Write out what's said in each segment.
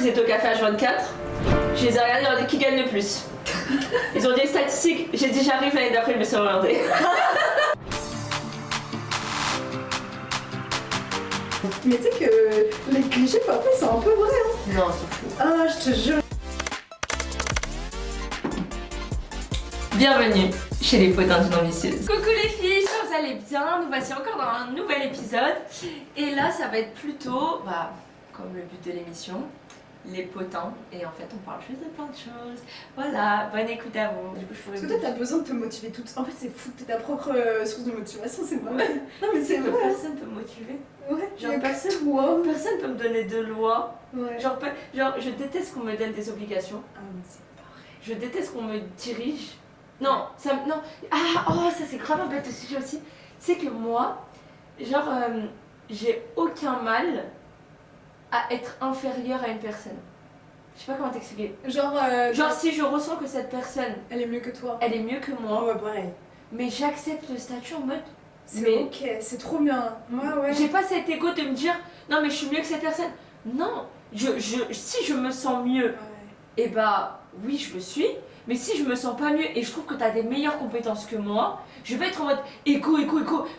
Ils étaient au café H24. Je les ai regardés, ils ont dit qui gagne le plus. Ils ont dit les statistiques, j'ai dit j'arrive l'année d'après, je me suis orientée. Mais tu sais que les clichés parfois c'est un peu vrai hein. Non, c'est fou. Ah je te jure. Bienvenue chez les potins d'une ambitieuse. Coucou les filles, j'espère que vous allez bien. Nous voici encore dans un nouvel épisode. Et là ça va être plutôt, comme le but de l'émission, les potins. Et en fait on parle juste de plein de choses. Voilà, bonne écoute à vous. Du coup, Parce que toi t'as besoin de te motiver toute. En fait c'est fou, t'es ta propre source de motivation, c'est vrai. Non mais c'est vrai. Personne peut me motiver. Ouais, Genre mais personne peut me donner de loi. Ouais. Genre je déteste qu'on me donne des obligations. Ah mais c'est pareil. Je déteste qu'on me dirige. Non, ça c'est grave un bête sujet aussi. C'est que moi, j'ai aucun mal à être inférieure à une personne. Je sais pas comment t'expliquer. Genre si je ressens que cette personne, elle est mieux que toi. elle est mieux que moi, Ouais pareil. mais j'accepte le statut en mode. C'est ok, c'est trop bien. Moi ouais. J'ai pas cet ego de me dire non mais je suis mieux que cette personne. Non, si je me sens mieux, et oui je le suis. Mais si je me sens pas mieux et je trouve que t'as des meilleures compétences que moi, je vais être en mode écho,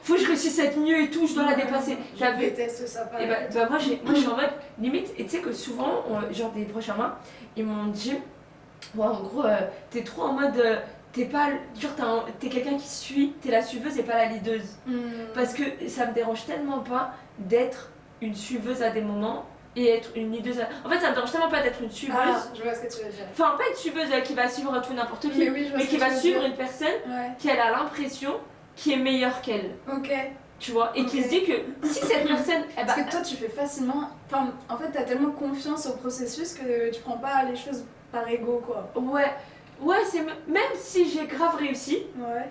faut que je réussisse à être mieux et tout, je dois la dépasser. Je déteste ça pareil. Et moi je suis en mode limite, et tu sais que souvent, genre des proches à moi, ils m'ont dit, ouais, en gros, t'es trop en mode, t'es pas, genre t'es quelqu'un qui suit, t'es la suiveuse et pas la leaduse. Parce que ça me dérange tellement pas d'être une suiveuse à des moments. Et être une leaduse. En fait, ça me dérange tellement pas d'être une suiveuse. Ah, je vois ce que tu veux dire. Enfin, pas une suiveuse qui va suivre tout n'importe qui, mais qui va suivre une personne qui elle a l'impression qui est meilleure qu'elle. Ok. Tu vois, et qui se dit que si cette personne. Parce que toi, tu fais facilement. Enfin, en fait, t'as tellement confiance au processus que tu prends pas les choses par ego, quoi. Ouais, c'est. Même si j'ai grave réussi. Ouais.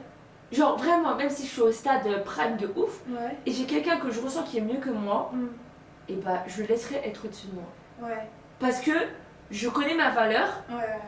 Genre, vraiment, même si je suis au stade prime de ouf. Ouais. Et j'ai quelqu'un que je ressens qui est mieux que moi. Et je le laisserai être au-dessus de moi. Ouais. Parce que je connais ma valeur. Ouais.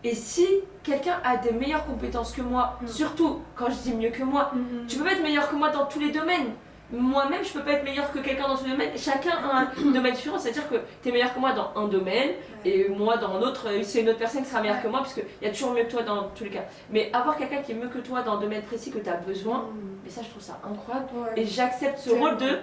Et si quelqu'un a des meilleures compétences que moi, surtout quand je dis mieux que moi, tu peux pas être meilleur que moi dans tous les domaines. Moi-même, je peux pas être meilleur que quelqu'un dans ce domaine. Chacun a un domaine différent, c'est-à-dire que t'es meilleur que moi dans un domaine et moi dans un autre, c'est une autre personne qui sera meilleure que moi, parce qu'il y a toujours mieux que toi dans tous les cas. Mais avoir quelqu'un qui est mieux que toi dans un domaine précis que t'as besoin, mais ça je trouve ça incroyable. Et j'accepte ce rôle de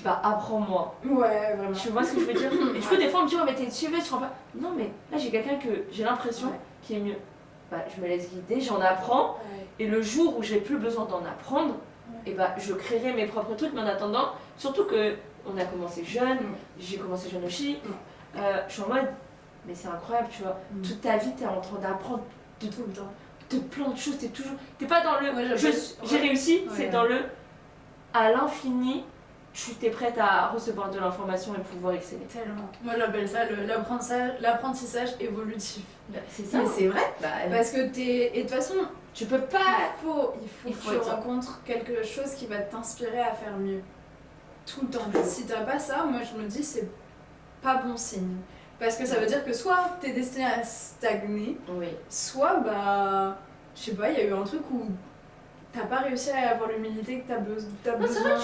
apprends-moi. Ouais, vraiment. Tu vois ce que je veux dire? Et du coup, des fois, on me dit, mais t'es une suiveuse, je comprends pas. Non, mais là, j'ai quelqu'un que j'ai l'impression qui est mieux. Je me laisse guider, j'en apprends. Et le jour où j'ai plus besoin d'en apprendre, je créerai mes propres trucs. Mais en attendant, surtout que on a commencé jeune, j'ai commencé jeune aussi. Je suis en mode, mais c'est incroyable, tu vois. Toute ta vie, t'es en train d'apprendre de tout le temps. De plein de choses, t'es pas dans le j'ai réussi, c'est dans le à l'infini. Tu es prête à recevoir de l'information et pouvoir exceller. Tellement. Moi j'appelle ça l'apprentissage évolutif. C'est ça. Mais c'est vrai. Parce que et de toute façon, tu peux pas. Il faut que tu rencontres quelque chose qui va t'inspirer à faire mieux. Tout le temps. Si t'as pas ça, moi je me dis c'est pas bon signe. Parce que ça veut dire que soit t'es destiné à stagner, soit je sais pas, il y a eu un truc où t'as pas réussi à avoir l'humilité que t'as besoin.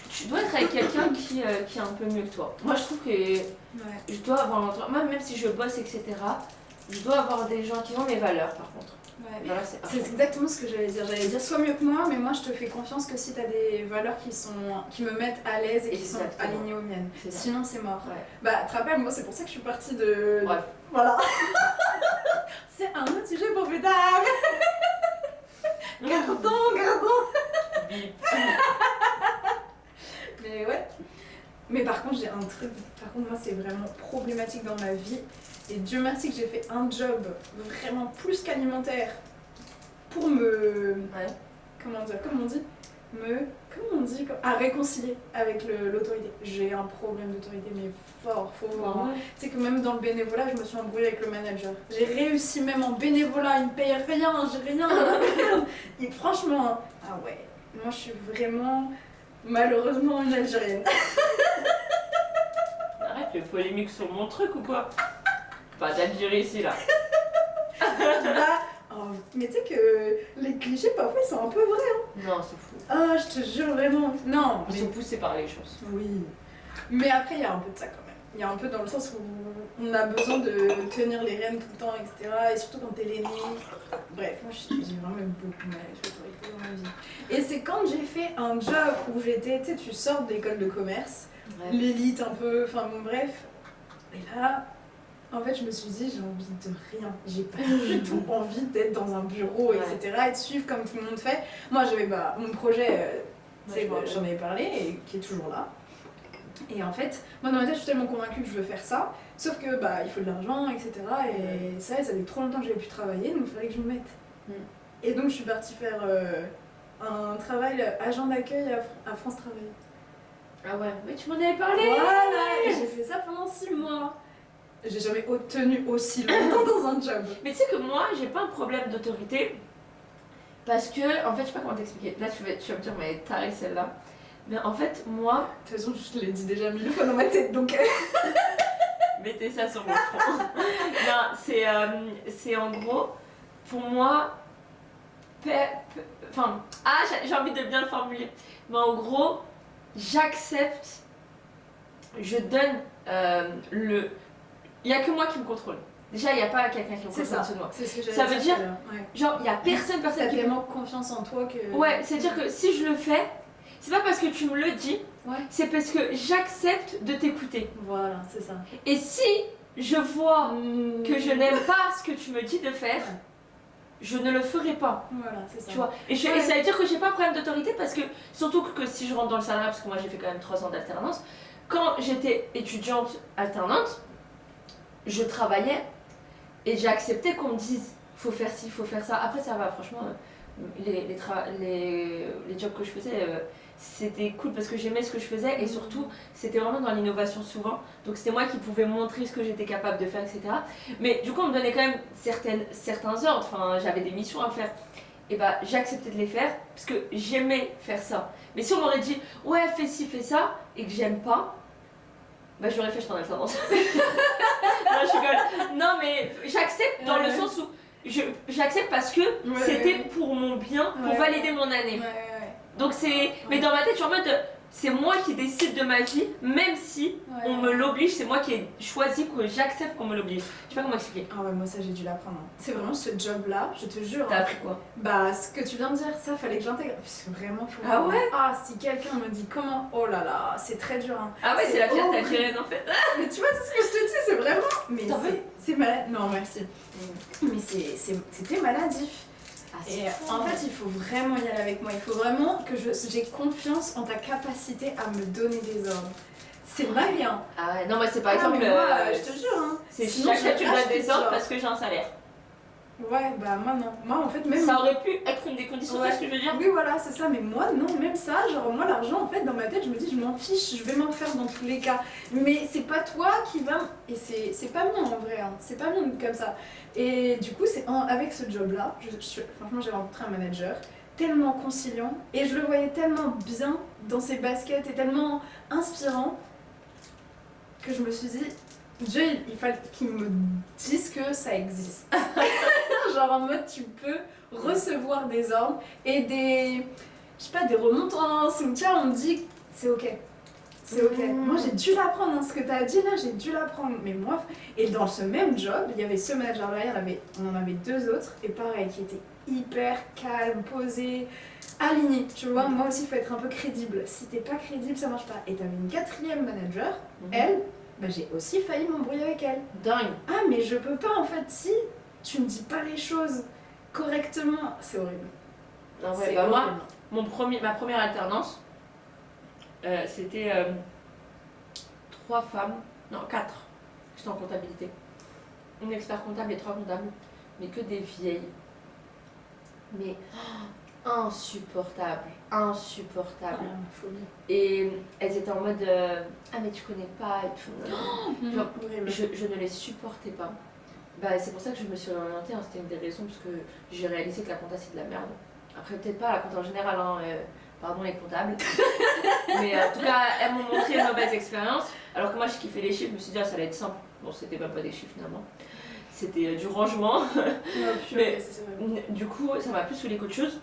Tu dois être avec quelqu'un qui est un peu mieux que toi. Moi je trouve que je dois avoir moi même si je bosse etc, je dois avoir des gens qui ont mes valeurs par contre. C'est exactement ce que j'allais dire. J'allais dire sois mieux que moi, mais moi je te fais confiance que si t'as des valeurs qui me mettent à l'aise et qui sont alignées aux miennes. Sinon c'est mort. Tu te rappelles, moi c'est pour ça que je suis partie de. Bref. Voilà. C'est un autre sujet pour plus tard. Gardons. Mais ouais. Mais par contre j'ai un truc. Par contre moi c'est vraiment problématique dans ma vie. Et Dieu merci que j'ai fait un job vraiment plus qu'alimentaire pour me. Comment on dit réconcilier avec l'autorité. J'ai un problème d'autorité, mais fort, faut voir. Tu sais que même dans le bénévolat, je me suis embrouillée avec le manager. J'ai réussi même en bénévolat, il me paye rien, j'ai rien. Et franchement, moi je suis vraiment, malheureusement, une Algérienne. Arrête les polémiques sur mon truc ou quoi? Pas d'Algérie ici là. Mais tu sais que les clichés parfois ils sont un peu vrais. Non, c'est fou. Je te jure vraiment. Non. Ils sont poussés par les choses. Oui. Mais après il y a un peu de ça quand même. il y a un peu dans le sens où on a besoin de tenir les rênes tout le temps, etc. Et surtout quand t'es l'aîné. Bref, moi j'ai vraiment beaucoup mal avec l'autorité dans ma vie. Et c'est quand j'ai fait un job où j'étais, tu sais, tu sors de l'école de commerce, l'élite un peu, enfin bon bref. Et là, en fait, je me suis dit, j'ai envie de rien. J'ai pas du tout envie d'être dans un bureau, etc. Et de suivre comme tout le monde fait. Moi, j'avais mon projet, j'en avais parlé, et qui est toujours là. Et en fait, moi dans ma tête, je suis tellement convaincue que je veux faire ça. Sauf que il faut de l'argent, etc. Et ça fait trop longtemps que j'avais pu travailler, donc il fallait que je me mette. Et donc, je suis partie faire un travail agent d'accueil à France Travail. Ah ouais, mais tu m'en avais parlé. Voilà, et j'ai fait ça pendant 6 mois. J'ai jamais tenu aussi longtemps dans un job. Mais tu sais que moi, j'ai pas un problème d'autorité. Parce que, en fait, je sais pas comment t'expliquer. Là, tu vas me dire, mais tarée celle-là. Mais en fait, moi. De toute façon, je te l'ai dit déjà 1000 fois dans ma tête, donc. Mettez ça sur mon front. Non, c'est en gros, pour moi. Enfin. J'ai envie de bien le formuler. Mais en gros, j'accepte. Je donne le. Il n'y a que moi qui me contrôle. Déjà, il n'y a pas quelqu'un qui me contrôle au-dessus de moi. C'est ce que j'allais ça veut dire, genre, il n'y a personne T'as qui... tellement confiance en toi que... Ouais, c'est-à-dire que si je le fais, c'est pas parce que tu me le dis, c'est parce que j'accepte de t'écouter. Voilà, c'est ça. Et si je vois que je n'aime pas ce que tu me dis de faire, je ne le ferai pas. Voilà, c'est ça. Tu vois. Et ça veut dire que j'ai pas un problème d'autorité parce que, surtout que si je rentre dans le salariat, parce que moi j'ai fait quand même 3 ans d'alternance, quand j'étais étudiante alternante, je travaillais et j'ai accepté qu'on me dise faut faire ci, faut faire ça. Après ça va, franchement, les jobs que je faisais, c'était cool parce que j'aimais ce que je faisais et surtout c'était vraiment dans l'innovation souvent. Donc c'était moi qui pouvais montrer ce que j'étais capable de faire, etc. Mais du coup on me donnait quand même certains ordres, enfin j'avais des missions à faire. Et j'ai accepté de les faire parce que j'aimais faire ça. Mais si on m'aurait dit ouais fais ci, fais ça et que j'aime pas, je l'aurais fait, je t'en ai alternance. Non, je rigole. Non, mais j'accepte dans le sens où j'accepte parce que c'était pour mon bien, pour valider mon année. Donc c'est. Mais dans ma tête, je suis en mode. C'est moi qui décide de ma vie, même si on me l'oblige, c'est moi qui ai choisi que j'accepte qu'on me l'oblige. Je sais pas comment expliquer. Ah ouais, moi ça j'ai dû l'apprendre. C'est vraiment ce job-là, je te jure. T'as appris quoi? Ce que tu viens de dire, ça fallait que j'intègre. Parce que vraiment, faut. Ah ouais? Si quelqu'un me dit comment. Oh là là, c'est très dur. Hein. Ah ouais, c'est la fierté algérienne en fait. Mais tu vois, c'est ce que je te dis, c'est vraiment. Mais c'est malade. Non, merci. Mais c'était maladif. Et en fait, il faut vraiment y aller avec moi. Il faut vraiment que j'ai confiance en ta capacité à me donner des ordres. C'est malien. Ah ouais, non, moi c'est par exemple. Moi, je te jure. Hein. C'est j'accepte tu me donnes des ordres parce que j'ai un salaire. Ouais, moi non. Moi en fait, même. Ça aurait pu être une des conditions, c'est ce que je veux dire? Oui, voilà, c'est ça. Mais moi, non, même ça, genre, moi, l'argent, en fait, dans ma tête, je me dis, je m'en fiche, je vais m'en faire dans tous les cas. Mais c'est pas toi qui va. Et c'est pas bien en vrai, hein. C'est pas bien comme ça. Et du coup, c'est avec ce job-là, franchement, j'ai rencontré un manager tellement conciliant et je le voyais tellement bien dans ses baskets et tellement inspirant que je me suis dit, Dieu, il fallait qu'il me dise que ça existe. Genre en mode, tu peux recevoir des ordres et des remontrances ou tiens, on me dit, c'est ok. C'est ok. Moi j'ai dû l'apprendre, hein. Ce que tu as dit là, j'ai dû l'apprendre. Mais moi, et dans ce même job, il y avait ce manager là, on en avait 2 autres, et pareil, qui étaient hyper calmes, posés, alignés. Tu vois, moi aussi, il faut être un peu crédible. Si t'es pas crédible, ça marche pas. Et t'avais une 4e manager, elle, j'ai aussi failli m'embrouiller avec elle. Dingue. Ah, mais je peux pas en fait, si tu me dis pas les choses correctement, c'est horrible. Non, ouais, moi, ma première alternance, c'était 3 femmes, non 4, j'étais en comptabilité. Une expert comptable et 3 comptables, mais que des vieilles. Mais insupportables. Folie. Et elles étaient en mode ah mais tu connais pas et tout. Genre, je ne les supportais pas. C'est pour ça que je me suis orientée, hein, c'était une des raisons, parce que j'ai réalisé que la compta c'est de la merde. Après peut-être pas la compta en général, hein, pardon les comptables. Mais en tout cas, elles m'ont montré une mauvaise expérience. Alors que moi, je kiffais les chiffres, je me suis dit, ça allait être simple. Bon, c'était même pas des chiffres finalement. C'était du rangement. Mais du coup, ça m'a plus saoulé qu'autre chose.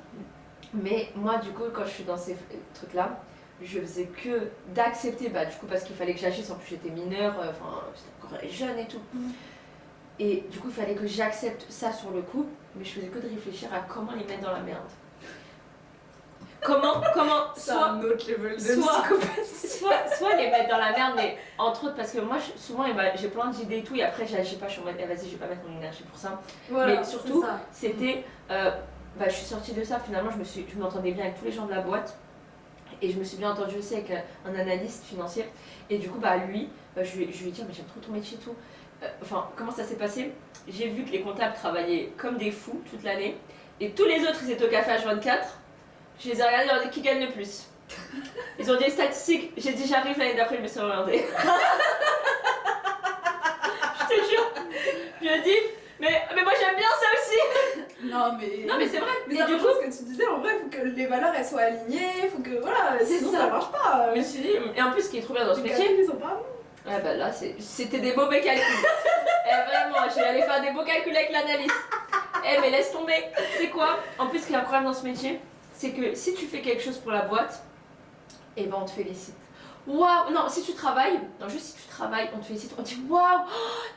Mais moi, du coup, quand je suis dans ces trucs-là, je faisais que d'accepter, bah du coup parce qu'il fallait que j'agisse, en plus j'étais mineure, enfin j'étais encore jeune et tout. Et du coup il fallait que j'accepte ça sur le coup, mais je faisais que de réfléchir à comment les mettre dans la merde. Comment c'est un autre level de psychopathie. soit les mettre dans la merde, mais entre autres parce que moi souvent j'ai plein d'idées et tout, et après j'agis pas, je suis en mode vas-y je vais pas mettre mon énergie pour ça. Voilà, mais surtout c'était, bah je suis sortie de ça, finalement je m'entendais bien avec tous les gens de la boîte. Et je me suis bien entendue aussi avec un analyste financier. Et du coup, bah lui, je lui ai dit, mais j'aime trop ton métier et tout. Enfin, comment ça s'est passé? J'ai vu que les comptables travaillaient comme des fous toute l'année. Et tous les autres, ils étaient au café H24. Je les ai regardés, ils ont dit qui gagne le plus. Ils ont dit les statistiques. J'ai dit j'arrive l'année d'après, je me suis orientée. Je te jure. Je dis, mais moi j'aime bien ça aussi. Non mais c'est vrai. Mais du coup, ce que tu disais, en vrai, il faut que les valeurs elles soient alignées, il faut que voilà, sinon ça marche pas. Je me suis dit, et en plus ce qui est trop bien dans ce métier, ils sont pas bons. Ouais bah là c'était des mauvais calculs. Vraiment, j'ai allé faire des beaux calculs avec l'analyste. Mais laisse tomber. C'est quoi? En plus ce qui est incroyable dans ce métier, c'est que si tu fais quelque chose pour la boîte, et ben on te félicite. Waouh, non, si tu travailles, on te félicite, on te dit waouh,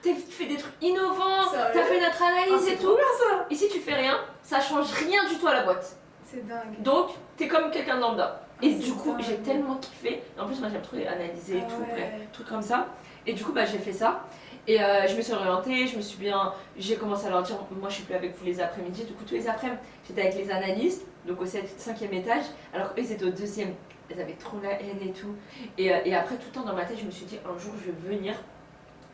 tu fais des trucs innovants, t'as fait notre analyse et tout. Ça. Et si tu fais rien, ça change rien du tout à la boîte. C'est dingue. Donc, t'es comme quelqu'un de lambda. Et du coup, dingue. j'ai tellement kiffé. En plus, moi j'aime trop analyser et tout, bref, trucs comme ça. Et du coup, bah j'ai fait ça. Et je me suis orientée, j'ai commencé à leur dire, moi je suis plus avec vous les après-midi. Du coup, tous les après-midi, j'étais avec les analystes, donc au 5e étage, alors qu'eux ils étaient au 2e. Elles avaient trop la haine et tout. Et après, tout le temps dans ma tête, je me suis dit, un jour je vais venir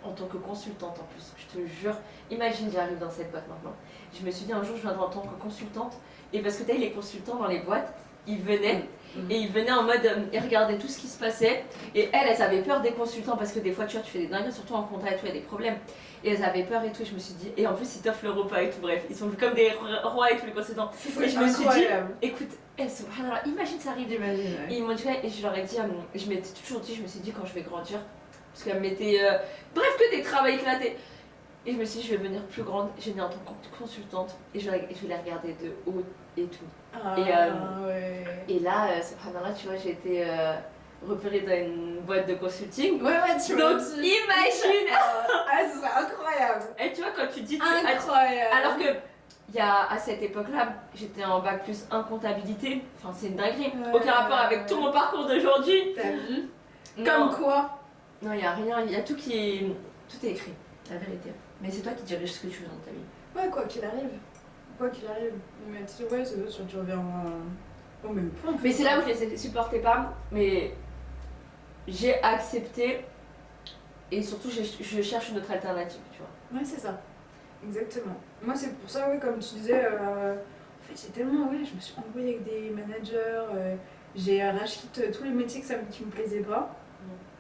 en tant que consultante en plus. Je te jure, imagine, j'arrive dans cette boîte maintenant. Je me suis dit, un jour je viendrai en tant que consultante. Et parce que tu sais, les consultants dans les boîtes, ils venaient. Et ils venaient en mode, ils regardaient tout ce qui se passait. Et elles avaient peur des consultants parce que des fois, tu vois, tu fais des dingueries, surtout en contrat et tout, il y a des problèmes. Et elles avaient peur et tout. Et je me suis dit, et en plus, ils t'offrent le repas et tout, bref. Ils sont vus comme des rois et tous les consultants. Et je me suis dit, écoute, subhanallah, imagine ça arrive. Et ils m'ont dit, et je leur ai dit, je m'étais toujours dit, je me suis dit, quand je vais grandir, parce qu'elle mettait, bref, que des travaux éclatés. Et je me suis dit, je vais venir plus grande, je vais venir en tant que consultante et je vais les regarder de haut et tout. Et là, subhanallah, tu vois, j'ai été repérée dans une boîte de consulting. Ouais, tu vois. Donc, imagine c'est incroyable. Et tu vois, quand tu dis... Incroyable. Alors que, à cette époque-là, j'étais en bac plus 1 comptabilité. Enfin, c'est une dinguerie. Aucun rapport avec tout mon parcours d'aujourd'hui. T'as vu? Comme quoi? Non, il n'y a rien, il y a tout qui est... Tout est écrit, la vérité. Mais c'est toi qui dirige ce que tu veux dans ta vie. Ouais, quoi qu'il arrive. Quoi qu'il arrive. Mais tu sais, ouais, c'est sûr, tu reviens au même point. Mais c'est là où je les supportais pas, mais j'ai accepté et surtout je cherche une autre alternative, tu vois. Ouais, c'est ça. Exactement. Moi, c'est pour ça, ouais, comme tu disais, en fait, j'ai tellement, je me suis embrouillée avec des managers, j'ai arraché tous les métiers qui me plaisaient pas.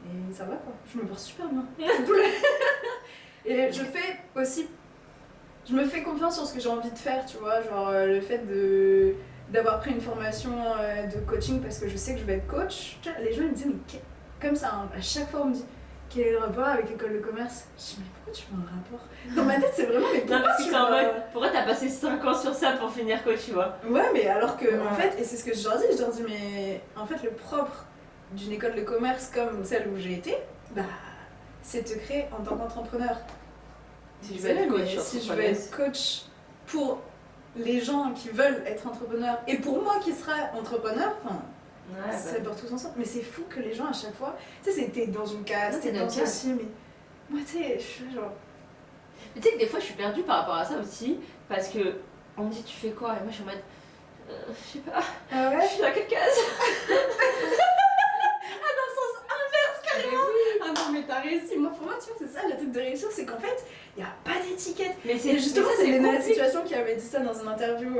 Et ça va quoi, je me porte super bien. Et je me fais confiance sur ce que j'ai envie de faire, tu vois, genre le fait d'avoir pris une formation de coaching parce que je sais que je vais être coach. Tu vois, les gens ils me disent, mais comme ça, hein, à chaque fois on me dit, quel est le rapport avec l'école de commerce? Je dis, mais pourquoi tu fais un rapport? Dans ma tête c'est vraiment, mais pourquoi parce que c'est en mode, pourquoi t'as passé 5 ans sur ça pour finir coach, tu vois? Ouais, mais alors que, en fait, et c'est ce que je leur dis, mais en fait le propre d'une école de commerce comme celle où j'ai été, bah, c'est te créer en tant qu'entrepreneur. Si je veux être coach pour les gens qui veulent être entrepreneurs et pour moi qui serai entrepreneur, ça porte tous ensemble. Mais c'est fou que les gens à chaque fois, tu sais, c'était dans une case, t'es dans ceci, mais moi tu sais, je suis genre. Mais tu sais que des fois je suis perdue par rapport à ça aussi, parce que on me dit tu fais quoi et moi je suis en mode, je sais pas, je suis dans quelle case? Ah non mais t'as réussi, moi pour moi tu vois c'est ça le truc de réussir, c'est qu'en fait il n'y a pas d'étiquette. Mais c'est justement c'est Léna Situation qui avait dit ça dans une interview,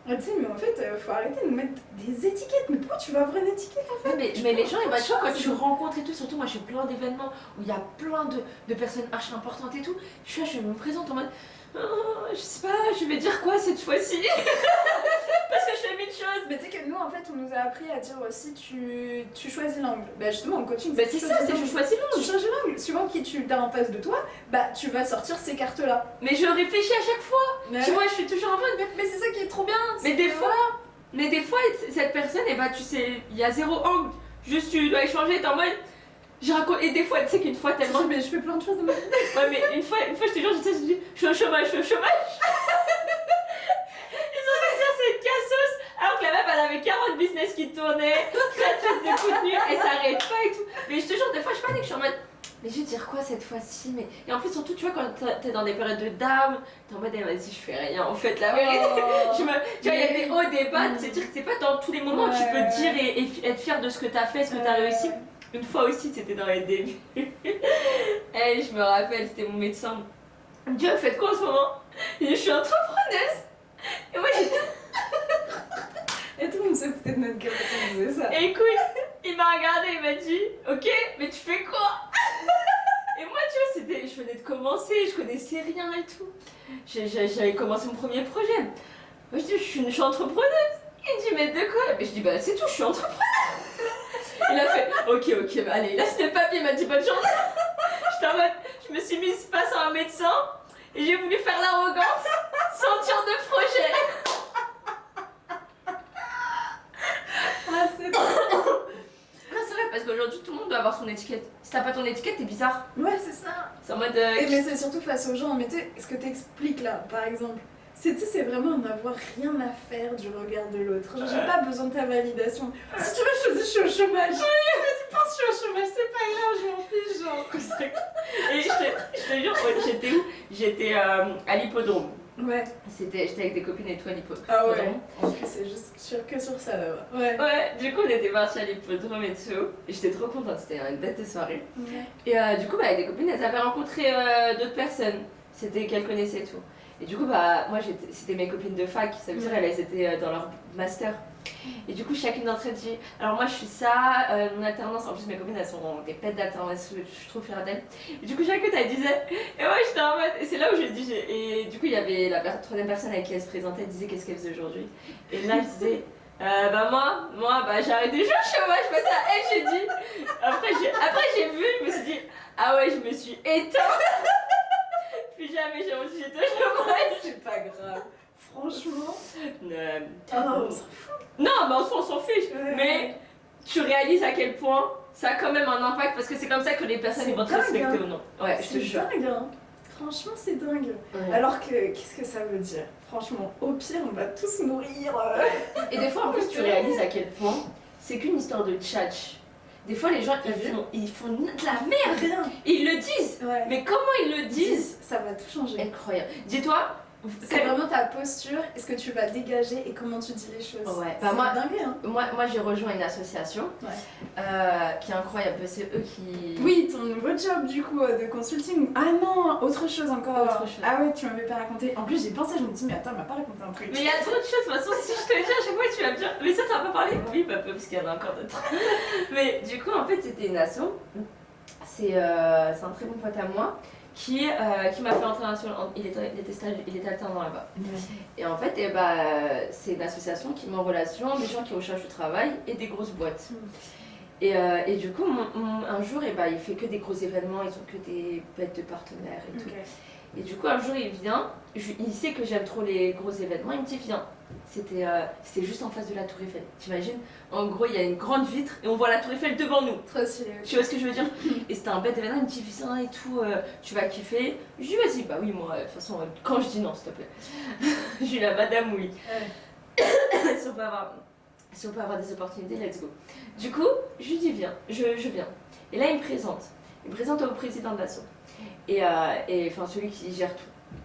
elle disait mais en fait faut arrêter de nous mettre des étiquettes, mais pourquoi tu vas avoir une étiquette en fait? Mais les gens ils vois quand tu rencontres et tout, surtout moi je fais plein d'événements où il y a plein de personnes archi importantes et tout, je me présente en mode je sais pas, je vais dire quoi cette fois-ci? Parce que je fais 1000 choses. Mais tu sais que nous en fait on nous a appris à dire aussi tu choisis l'angle. Bah justement en coaching c'est ça, c'est je choisis l'angle. Tu choisis l'angle, suivant qui tu as en face de toi, bah tu vas sortir ces cartes là. Mais je réfléchis à chaque fois. Tu vois, je suis toujours en mode mais c'est ça qui est trop bien. Mais des fois cette personne, et bah tu sais, il y a 0 angle. juste tu dois échanger, t'es en mode. Je raconte, et des fois, tu sais qu'une fois tellement. Mais je fais plein de choses dans ma vie. Ouais, mais une fois je te jure, je dis, je suis au chômage. Ils ont dit, c'est une cassos, alors que la meuf, elle avait 40 business qui tournaient, créatrice de contenu, elle s'arrête pas et tout. Mais je te jure, des fois, je panique, je suis en mode. Mais je vais dire quoi cette fois-ci mais... Et en plus, surtout, tu vois, quand t'es dans des périodes de down, t'es en mode, eh, vas-y, je fais rien, en fait, la vérité. Tu vois, il y a des hauts, des bas, c'est-à-dire que c'est pas dans tous les moments où tu peux dire et être fier de ce que t'as fait, ce que t'as réussi. Une fois aussi, c'était dans les débuts. Et je me rappelle, c'était mon médecin. Il me dit, faites quoi en ce moment? Et je suis entrepreneuse. Et moi, j'étais. Et tout le monde se foutait de notre gueule quand on disait ça. Et écoute, il m'a regardé, il m'a dit, ok, mais tu fais quoi? Et moi, tu vois, je venais de commencer, je connaissais rien et tout. J'avais commencé mon premier projet. Moi, je dis, je suis entrepreneuse. Il dit, mais de quoi? Et je dis, bah, c'est tout, je suis entrepreneuse. Il a fait, ok, bah, allez, laisse le papier, il m'a dit, bonne chance. J'étais en mode, je me suis mise face à un médecin et j'ai voulu faire l'arrogance, sortir de projet. Ah, c'est Non, c'est vrai, parce qu'aujourd'hui, tout le monde doit avoir son étiquette. Si t'as pas ton étiquette, t'es bizarre. Ouais, c'est ça. C'est en mode. Mais c'est surtout face aux gens. Mais tu sais, ce que t'expliques là, par exemple, c'est vraiment n'avoir rien à faire du regard de l'autre. Genre, j'ai pas besoin de ta validation. Si tu veux, je te dis, je suis au chômage. Oui, mais tu penses que je suis au chômage, c'est pas grave, je m'en fiche, genre. Et je te jure, j'étais où? J'étais à l'hippodrome. Ouais. J'étais avec des copines et tout à l'hippodrome. Ah ouais. En plus, c'est juste que sur ça là-bas. Ouais. Ouais, du coup, on était partis à l'hippodrome et tout. Et j'étais trop contente, c'était une bête de soirée. Ouais. Et du coup, avec des copines, elles avaient rencontré d'autres personnes. C'était qu'elles connaissaient et tout. Et du coup, moi, c'était mes copines de fac, ça veut dire elles étaient dans leur master. Et du coup, chacune d'entre elles dit, alors moi je suis ça, mon alternance, en plus mes copines elles sont des pètes d'alternance, je suis trop fière d'elles. Et du coup, chacune elle disait, et moi j'étais en mode, et c'est là où j'ai dit, et du coup, il y avait la troisième personne avec qui elle se présentait, elle disait qu'est-ce qu'elle faisait aujourd'hui. Et là, je disais, bah moi, j'ai arrêté de jouer au chômage, je passais à elle, j'ai dit. Après j'ai vu, je me suis dit, ah ouais, je me suis éteinte. Plus jamais j'ai envie de chômage. C'est pas grave. Franchement. On s'en fout. Non, mais on s'en fiche. Ouais. Mais tu réalises à quel point ça a quand même un impact parce que c'est comme ça que les personnes vont te respecter ou non. Ouais, je te jure. C'est dingue, hein. Franchement, c'est dingue. Ouais. Alors que, qu'est-ce que ça veut dire? Franchement, au pire, on va tous mourir. Et des fois, en plus, tu réalises à quel point c'est qu'une histoire de tchatch. Des fois, les gens, ils font de la merde. Rien. Ils le disent. Ouais. Mais comment ils le disent? Ça va tout changer. Incroyable. Dis-toi. C'est vraiment ta posture, est-ce que tu vas dégager et comment tu dis les choses. Ouais. Bah moi, dingue, hein. Moi j'ai rejoint une association qui est incroyable. C'est eux qui. Oui, ton nouveau job du coup de consulting. Ah non, autre chose encore. Autre chose. Ah ouais, tu m'avais pas raconté. En plus j'ai pensé, je me dis mais attends, elle m'a pas raconté un truc. Mais il y a trop de choses. De toute façon, si je te le dis à chaque fois, tu vas me dire. Mais ça, t'en as pas parlé? Oui, bah peu, parce qu'il y en a encore d'autres. Mais du coup, en fait, c'était une asso. C'est un très bon pote à moi. Qui m'a fait entrer dans il était alternant là-bas. Et en fait, c'est une association qui met en relation des gens qui recherchent du travail et des grosses boîtes. Et du coup, un jour, il fait que des gros événements, ils ont que des bêtes de partenaires et tout. Et du coup, un jour, il vient, il sait que j'aime trop les gros événements, il me dit viens. C'était juste en face de la Tour Eiffel, t'imagines? En gros, il y a une grande vitre et on voit la Tour Eiffel devant nous. Trop stylé. Tu vois ce que je veux dire? Et c'était un bête événement, il me dit viens et tout, tu vas kiffer. Je dis vas-y, bah oui, moi, de toute façon, quand je dis non, s'il te plaît. Je suis la madame oui. Si on peut avoir des opportunités, let's go. Du coup, je lui dis viens, je viens. Et là, il me présente au président de l'asso. Et enfin, celui qui gère tout.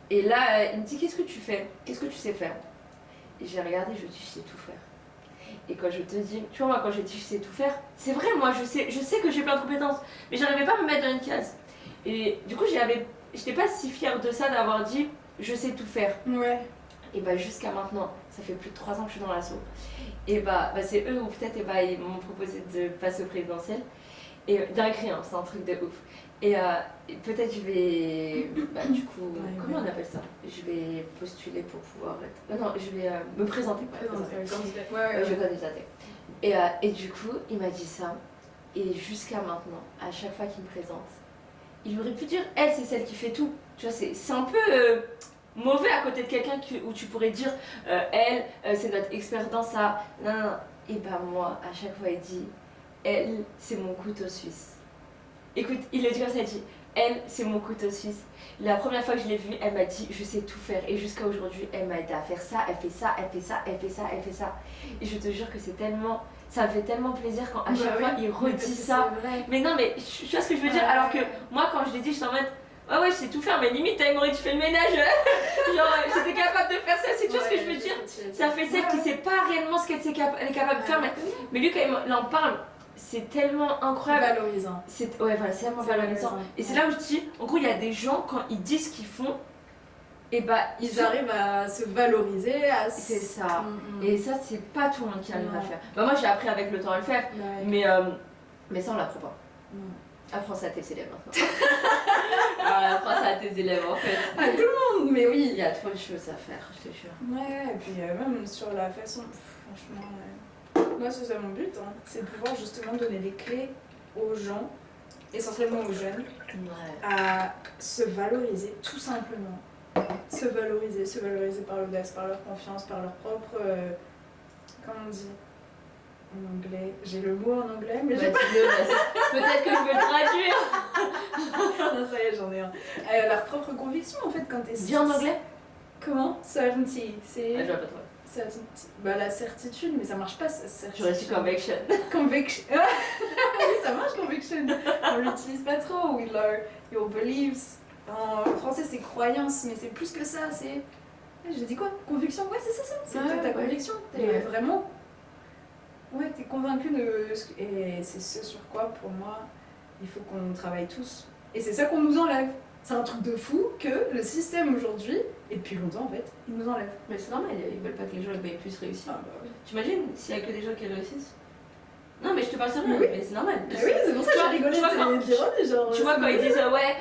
Et là, il me dit qu'est-ce que tu fais? Qu'est-ce que tu sais faire? Et j'ai regardé, je lui dis je sais tout faire. Et quand je te dis, tu vois, moi quand j'ai dit je sais tout faire, c'est vrai, moi je sais que j'ai plein de compétences, mais j'arrivais pas à me mettre dans une case. Et du coup, j'étais pas si fière de ça d'avoir dit je sais tout faire. Ouais. Et bah jusqu'à maintenant, ça fait plus de 3 ans que je suis dans l'asso. Et c'est eux ou peut-être ils m'ont proposé de passer au présidentiel. Et dinguerie, hein, c'est un truc de ouf. Et peut-être je vais, du coup, comment on appelle ça? Je vais postuler pour pouvoir être... non, je vais me présenter. Je vais candidater. Et du coup, il m'a dit ça. Et jusqu'à maintenant, à chaque fois qu'il me présente, il aurait pu dire, elle, c'est celle qui fait tout. Tu vois, c'est un peu mauvais à côté de quelqu'un où tu pourrais dire, elle, c'est notre expert dans ça. Non. Et moi, à chaque fois, il dit... elle, c'est mon couteau suisse. Écoute, il le dit comme ça, il dit, elle, c'est mon couteau suisse. La première fois que je l'ai vue, elle m'a dit, je sais tout faire. Et jusqu'à aujourd'hui, elle m'a aidé à faire ça, elle fait ça, elle fait ça, elle fait ça, elle fait ça. Et je te jure que c'est tellement... Ça me fait tellement plaisir quand à chaque fois il redit ça. Mais non, mais tu vois ce que je veux dire? Alors que moi, quand je l'ai dit, j'étais en mode, ouais, je sais tout faire, mais limite, elle m'aurait dit, tu fais le ménage. Genre, j'étais capable de faire ça, c'est tu vois ce que je veux dire? Ça fait celle qui sait pas réellement ce qu'elle est capable de faire, mais lui, quand il en parle, c'est tellement incroyable. Valorisant. Ouais, voilà, c'est tellement valorisant. Et c'est là où je dis, en gros, il y a des gens, quand ils disent ce qu'ils font, et bah ils arrivent à se valoriser, c'est ça. Et ça, c'est pas tout le monde qui arrive à le faire. Bah moi, j'ai appris avec le temps à le faire, mais ça, on l'apprend pas. Apprends ça à tes élèves maintenant. Alors, apprends ça à tes élèves en fait. À tout le monde, mais oui. Il y a trop de choses à faire, je te jure. Ouais, et puis même sur la façon, franchement, moi c'est ça mon but, hein, c'est de pouvoir justement donner des clés aux gens, essentiellement aux jeunes, à se valoriser tout simplement. Se valoriser par l'audace, par leur confiance, par leur propre... comment on dit en anglais? J'ai le mot en anglais, mais j'ai pas... Peut-être que je veux le traduire. Non, ça y est, j'en ai un. Leur propre conviction, en fait, quand t'es... Dis en anglais? Comment? Certainty, c'est... Ah, je vois pas trop. Certainty. Bah la certitude, mais ça marche pas, certitude. J'aurais dit conviction. Conviction. Oui, ça marche, conviction. On l'utilise pas trop. We learn your beliefs. En français, c'est croyance, mais c'est plus que ça, c'est... J'ai dit quoi? Conviction? Ouais, c'est ça. C'est ta conviction. T'es vraiment... Ouais, t'es convaincu de... Et c'est ce sur quoi, pour moi, il faut qu'on travaille tous. Et c'est ça qu'on nous enlève. C'est un truc de fou que le système aujourd'hui, et depuis longtemps en fait, il nous enlève. Mais c'est normal, ils veulent pas que les gens aient plus réussir. Ah bah oui. T'imagines s'il y a que des gens qui réussissent? Non, mais je te parle sérieux, oui. Mais c'est normal. Oui, c'est pour ça que j'ai rigolé, c'est l'ironie, genre. Tu vois, quand ils disent ouais,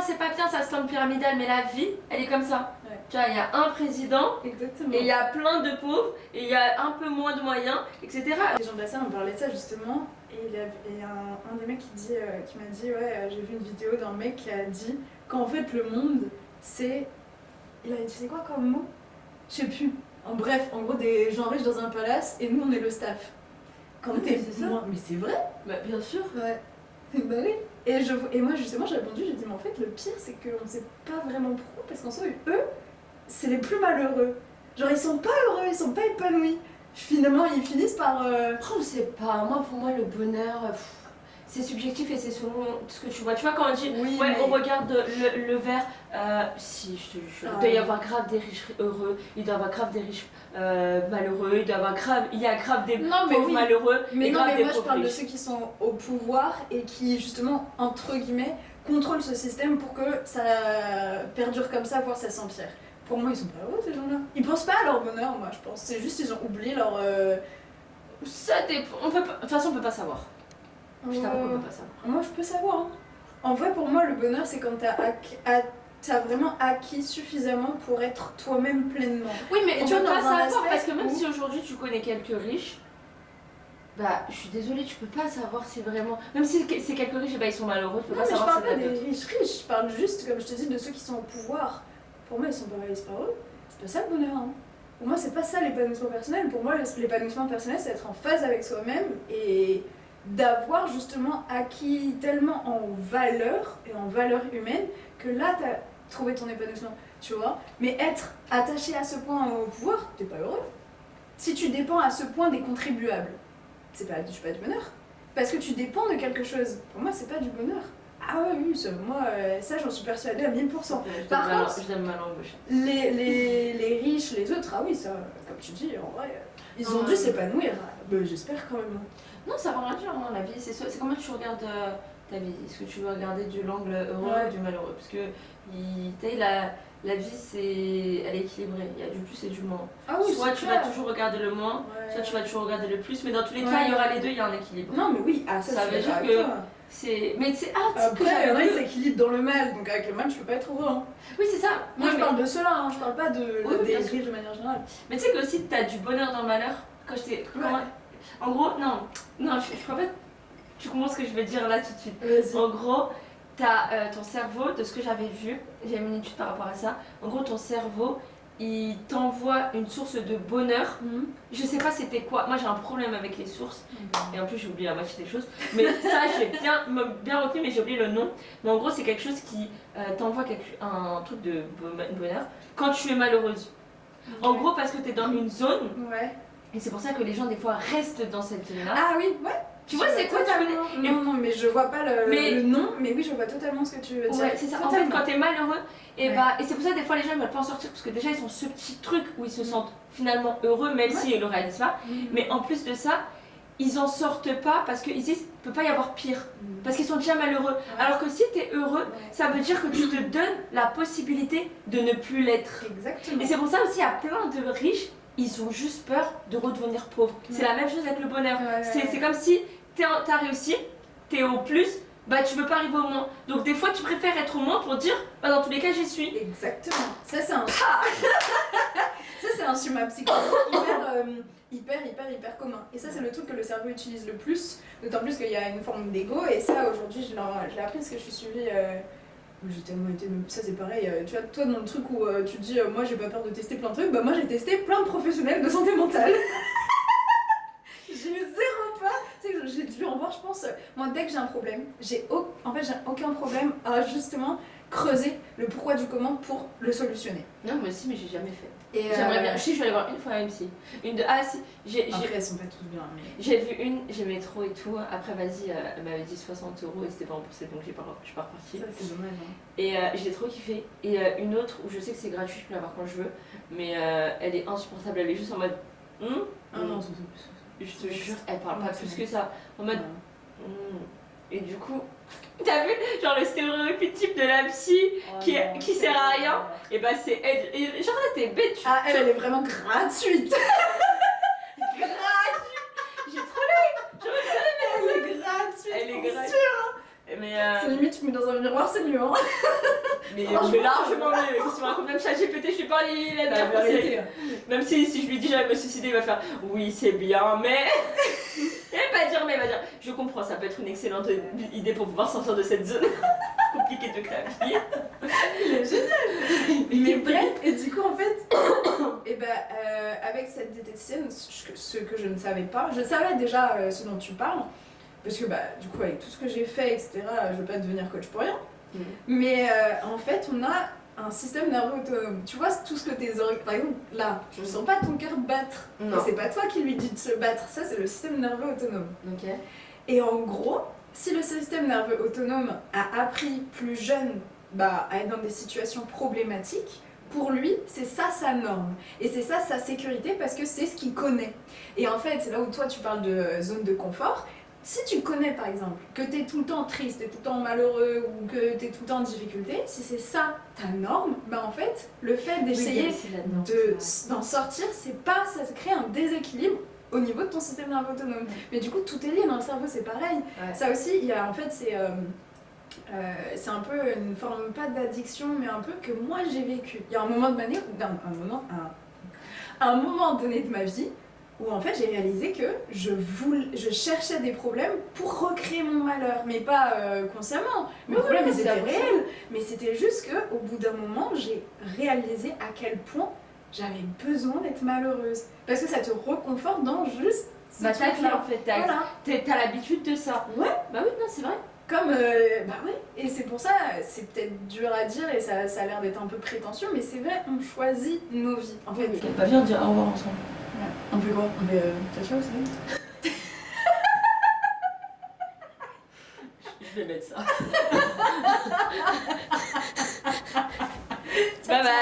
c'est pas bien, ça se tombe pyramidal, mais la vie, elle est comme ça. Ouais. Tu vois, il y a un président, exactement. Et il y a plein de pauvres, et il y a un peu moins de moyens, etc. Les gens de la salle on parlait de ça justement, et il y a un des mecs qui m'a dit, j'ai vu une vidéo d'un mec qui a dit qu'en fait le monde, c'est... Il a utilisé quoi comme mot? Je sais plus. En bref, en gros des gens riches dans un palace, et nous on est le staff. Quand t'es moins... Mais c'est vrai? Bah bien sûr. Ouais. Bah oui. Et moi justement j'ai répondu, j'ai dit mais en fait le pire c'est qu'on sait pas vraiment pourquoi, parce qu'en soi eux, c'est les plus malheureux. Genre ils sont pas heureux, ils sont pas épanouis. Finalement ils finissent par... On sait pas, pour moi le bonheur, c'est subjectif et c'est selon ce que tu vois. Tu vois quand on dit, on regarde le verre, si je te jure, il doit y avoir grave des riches heureux, il doit y avoir grave des riches malheureux, il y a grave des pauvres malheureux. Mais non, mais moi je parle de ceux qui sont au pouvoir et qui justement, entre guillemets, contrôlent ce système pour que ça perdure comme ça, voire ça s'empire. Pour moi ils sont pas heureux ces gens-là. Ils pensent pas à leur bonheur, moi je pense. C'est juste ils ont oublié leur... Ça dépend, de toute façon on peut pas savoir. Je t'avoue qu'on peut pas savoir. Moi je peux savoir. Hein. En vrai pour moi le bonheur c'est quand t'as vraiment acquis suffisamment pour être toi-même pleinement. Oui mais on peut pas savoir parce que même où... si aujourd'hui tu connais quelques riches, bah je suis désolée, tu peux pas savoir si vraiment... Même si c'est quelques riches, ils sont malheureux, tu peux pas savoir si je parle pas des riches, je parle juste comme je te dis de ceux qui sont au pouvoir. Pour moi ils sont pas heureux, c'est pas ça le bonheur. Hein. Pour moi c'est pas ça l'épanouissement personnel, pour moi l'épanouissement personnel c'est être en phase avec soi-même et... d'avoir justement acquis tellement en valeur et en valeur humaine que là t'as trouvé ton épanouissement, tu vois. Mais être attaché à ce point au pouvoir, t'es pas heureux. Si tu dépends à ce point des contribuables, c'est pas du bonheur. Parce que tu dépends de quelque chose. Pour moi, c'est pas du bonheur. Ah oui, ça j'en suis persuadée à 1000%. Par contre, les riches, les autres, ah oui, ça, comme tu dis, en vrai, ils ont dû s'épanouir. Ben, j'espère quand même. Non, ça va rien dire, hein, la vie, c'est comment tu regardes ta vie. Est-ce que tu veux regarder de l'angle heureux ou du malheureux? Parce que la vie, elle est équilibrée, il y a du plus et du moins. Ah oui, soit tu vas toujours regarder le moins, soit tu vas toujours regarder le plus, mais dans tous les cas, il y aura les deux, il y a un équilibre. Non, mais oui, ça veut dire que c'est... Mais c'est après, il y en a qui s'équilibrent dans le mal, donc avec le mal, tu peux pas être heureux. Hein. Oui, c'est ça. Moi, je parle de cela, hein, je parle pas des riches de manière générale. Mais tu sais que aussi, t'as du bonheur dans le malheur. Quand j'étais... En gros, non, je crois pas... Tu comprends ce que je veux dire là tout de suite. En gros, t'as ton cerveau, de ce que j'avais vu, j'ai mis une étude par rapport à ça, en gros ton cerveau, il t'envoie une source de bonheur. Je sais pas c'était quoi, moi j'ai un problème avec les sources, et en plus j'ai oublié la moitié des choses, mais ça j'ai bien retenu, mais j'ai oublié le nom. Mais en gros c'est quelque chose qui t'envoie un truc de bonheur quand tu es malheureuse. En gros parce que tu es dans une zone, et c'est pour ça que les gens des fois restent dans cette zone-là. Ah oui, ouais. Tu vois c'est quoi totalement. Non, mais je vois pas le nom, mais oui je vois totalement ce que tu veux dire. Ouais, c'est ça. En fait quand t'es malheureux, et c'est pour ça des fois les gens ils veulent pas en sortir, parce que déjà ils ont ce petit truc où ils se sentent finalement heureux, même s'ils le réalisent pas. Mais en plus de ça, ils en sortent pas parce qu'ils disent peut pas y avoir pire, parce qu'ils sont déjà malheureux. Alors que si t'es heureux, ça veut dire que tu te donnes la possibilité de ne plus l'être. Exactement. Et c'est pour ça aussi il y a plein de riches, ils ont juste peur de redevenir pauvres. C'est la même chose avec le bonheur. C'est comme si t'as réussi, t'es au plus, bah tu veux pas arriver au moins. Donc des fois tu préfères être au moins pour dire bah dans tous les cas j'y suis. Exactement. Ça c'est un ça c'est un schéma psychologique hyper commun. Et ça c'est le truc que le cerveau utilise le plus, d'autant plus qu'il y a une forme d'ego, et ça aujourd'hui je l'ai appris parce que je suis suivie j'ai tellement été, ça c'est pareil, tu vois, toi dans le truc où tu te dis moi j'ai pas peur de tester plein de trucs, bah moi j'ai testé plein de professionnels de santé mentale. J'ai eu zéro peur, tu sais, j'ai dû en voir, je pense, moi dès que j'ai un problème, j'ai aucun problème à justement creuser le pourquoi du comment pour le solutionner. Non moi aussi mais j'ai jamais fait. J'aimerais bien, je suis allée voir une fois un MC. Après elles sont pas toutes bien mais... J'ai vu une, j'aimais trop et tout, après vas-y, elle m'avait dit 60 € et c'était pas remboursé donc je suis pas repartie. Ça c'est dommage hein. Et j'ai trop kiffé. Et une autre où je sais que c'est gratuit, je peux l'avoir quand je veux, mais elle est insupportable, elle est juste en mode non, je te jure, elle parle pas plus que ça. En mode. Et du coup, t'as vu, genre le stéréotype de la psy qui sert à rien, et bah c'est elle. Et genre là t'es bête. Elle est vraiment gratuite. J'ai trop l'air. Elle est gratuite. Elle est gratuite. Mais c'est limite, tu mets dans un miroir, c'est mieux hein. Mais largement mieux. Même ChatGPT, je suis pas la vérité. Même si je lui dis j'allais me suicider, il va faire oui, c'est bien, mais. Il va pas dire, mais il va dire je comprends, ça peut être une excellente idée pour pouvoir sortir de cette zone compliquée de clavier. Il est génial. Mais bref, et du coup, en fait, avec cette diététicienne, ce que je ne savais pas, je savais déjà ce dont tu parles. Parce que du coup avec tout ce que j'ai fait etc, je veux pas devenir coach pour rien. Mais en fait on a un système nerveux autonome. Tu vois tout ce que tes organes... Par exemple là, je ne sens pas ton cœur battre. Et c'est pas toi qui lui dis de se battre, ça c'est le système nerveux autonome. Et en gros, si le système nerveux autonome a appris plus jeune à être dans des situations problématiques, pour lui, c'est ça sa norme. Et c'est ça sa sécurité parce que c'est ce qu'il connaît. Et en fait, c'est là où toi tu parles de zone de confort. Si tu connais par exemple que t'es tout le temps triste, t'es tout le temps malheureux ou que t'es tout le temps en difficulté, si c'est ça ta norme, en fait, le fait d'essayer d'en sortir, ça crée un déséquilibre au niveau de ton système nerveux autonome. Mais du coup, tout est lié dans le cerveau, c'est pareil. Ça aussi, il y a en fait, c'est un peu une forme, pas d'addiction, mais un peu que moi j'ai vécu. Il y a un moment donné de ma vie où en fait j'ai réalisé que je cherchais des problèmes pour recréer mon malheur, mais pas consciemment. Mes problèmes ils étaient réels, mais c'était juste qu'au bout d'un moment j'ai réalisé à quel point j'avais besoin d'être malheureuse. Parce que ça te reconforte dans juste ce truc-là. En fait, t'as l'habitude de ça. Ouais. Bah oui, non, c'est vrai. Comme, ouais, et c'est pour ça, c'est peut-être dur à dire et ça a l'air d'être un peu prétentieux, mais c'est vrai, on choisit nos vies. En fait, bah viens dire au revoir ensemble. On fait quoi? On fait ciao, c'est bon. Je vais mettre ça. Bye bye.